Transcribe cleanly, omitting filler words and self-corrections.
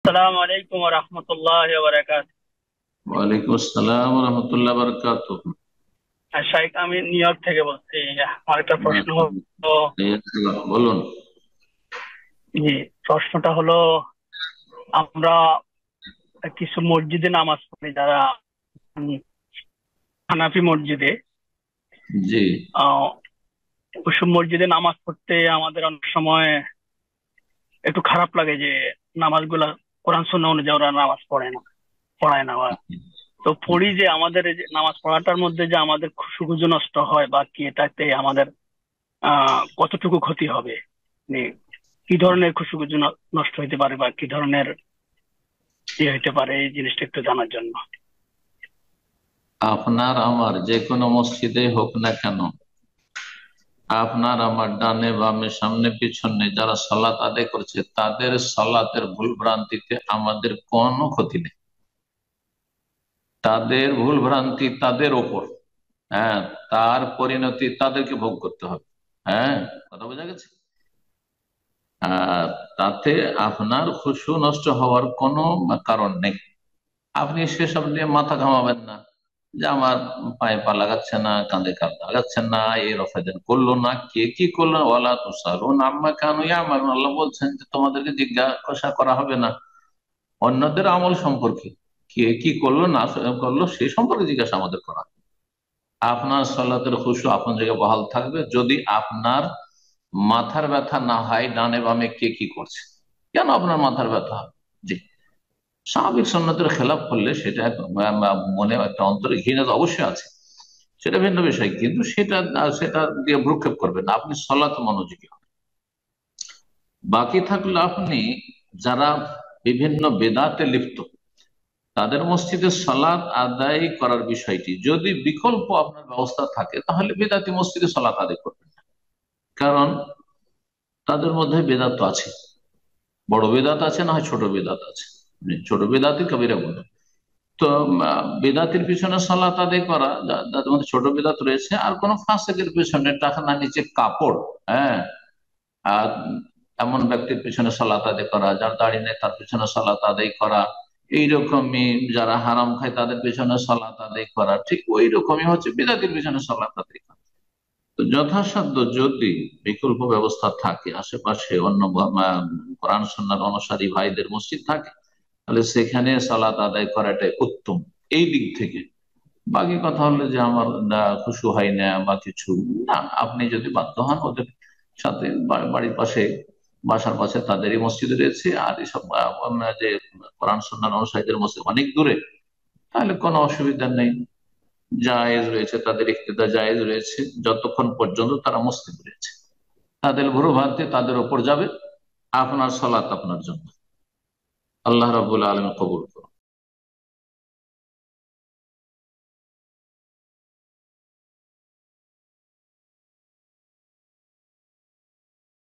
আসসালামু আলাইকুম ওয়া রাহমাতুল্লাহি ওয়া বারাকাতুহু। ওয়ালাইকুম আসসালাম রহমতুল্লাহ বারকাত। শাইখ, আমি নিউ ইয়র্ক থেকে বলছি। আমার একটা প্রশ্ন হলো। বলুন। জি, প্রশ্নটা হলো, আমরা কিছু মসজিদে নামাজ পড়ি যারা উম, হানাফি মসজিদে। জি। আহ ওইসব মসজিদে নামাজ পড়তে আমাদের অনেক সময় একটু খারাপ লাগে যে নামাজগুলা কোরআন সুন্নাহ অনুযায়ী ওরা নামাজ পড়ায় না ওরা। তো পড়ি যে আমাদের এই যে নামাজ পড়াটার মধ্যে যে আমাদের খুশু নষ্ট হয় বা কি, এটাতে আমাদের কতটুকু ক্ষতি হবে, মানে কি ধরনের খুশুখুজু নষ্ট হইতে পারে বা কি ধরনের ইয়ে হইতে পারে, এই জিনিসটা একটু জানার জন্য। আপনার আমার যে কোনো মসজিদে হোক না কেন, আপনার আমার ডানে বামে সামনে পিছনে যারা সালাত আদায় করছে তাদের সালাতের ভুল ভ্রান্তিতে আমাদের কোনো ক্ষতি নেই। তাদের ভুল ভ্রান্তি তাদের ওপর। হ্যাঁ, তার পরিণতি তাদেরকে ভোগ করতে হবে। হ্যাঁ, কথা বোঝা গেছে। আর তাতে আপনার খুশু নষ্ট হওয়ার কোনো কারণ নেই। আপনি সেসব নিয়ে মাথা ঘামাবেন না যে আমার পায়ে পা লাগাচ্ছে না, কাঁধে কাঁধ লাগাচ্ছে না, এই রফেদেন করলো না, কে কি করলো, ওয়ালা তুসালুন আম্মা কানু ইয়ামালুন। আল্লাহ বলছেন যে তোমাদেরকে জিজ্ঞাসা করা হবে না অন্যদের আমল সম্পর্কে, কে কি করলো না করলো সেই সম্পর্কে জিজ্ঞাসা আমাদের করা হবে। আপনার সালাতের খুশু আপন জায়গায় বহাল থাকবে যদি আপনার মাথার ব্যথা না হয় ডানে বামে কে কি করছে। কেন আপনার মাথার ব্যথা হবে? জি। স্বাভাবিক সন্ন্যতের খেলাপ করলে সেটা মনে একটা অন্তরে ঘৃণা তো অবশ্যই আছে, সেটা ভিন্ন বিষয়, কিন্তু সেটা সেটা দিয়ে ভ্রুক্ষেপ করবেন না, আপনি সলাতে মনোযোগী হন। বাকি থাকলে আপনি যারা বিভিন্ন বেদাতে লিপ্ত তাদের মসজিদে সালাত আদায় করার বিষয়টি যদি বিকল্প আপনার ব্যবস্থা থাকে তাহলে বেদাতি মসজিদে সালাত আদায় করবেন না। কারণ তাদের মধ্যে বেদাত তো আছে, বড় বেদাত আছে না হয় ছোট বেদাত আছে। ছোট বেদাতি কবিরা গুনাহ। তো বেদাতির পিছনে সালাত আদায় করা, যাদের মধ্যে ছোট বেদাত রয়েছে, আর কোন ফাসেকের পিছনে টাকা না নিচে কাপড়, হ্যাঁ, আর এমন ব্যক্তির পিছনে সালাত আদায় করা, যার দাড়ি নেই তার পিছনে সালাত আদায় করা, এইরকমই যারা হারাম খায় তাদের পিছনে সালাত আদায় করা, ঠিক ওই রকমই হচ্ছে বেদাতির পিছনে সালাত আদায় করা। তো যথাসাধ্য যদি বিকল্প ব্যবস্থা থাকে, আশেপাশে অন্য কোরআন সুন্নাহর অনুসারী ভাইদের মসজিদ থাকে, তাহলে সেখানে সালাত আদায় করাটাই উত্তম এই দিক থেকে। বাকি কথা হলো যে আমার খুশু হয় না বা কিছু না, আপনি যদি বাধ্য হন ওদের সাথে, বাড়ির পাশে বাসার পাশে তাদেরই মসজিদ রয়েছে, আর এইসব যে কোরআন সুন্নাহর অনুসারীদের মসজিদ অনেক দূরে, তাহলে কোনো অসুবিধা নেই। জায়েজ রয়েছে, তাদের ইক্তেদা জায়েজ রয়েছে যতক্ষণ পর্যন্ত তারা মুসলিম রয়েছে। তাদের ভুরু ভ্রান্তি তাদের উপর যাবে, আপনার সালাত আপনার জন্য। আল্লাহ রাব্বুল আলামিন কবুল করুন।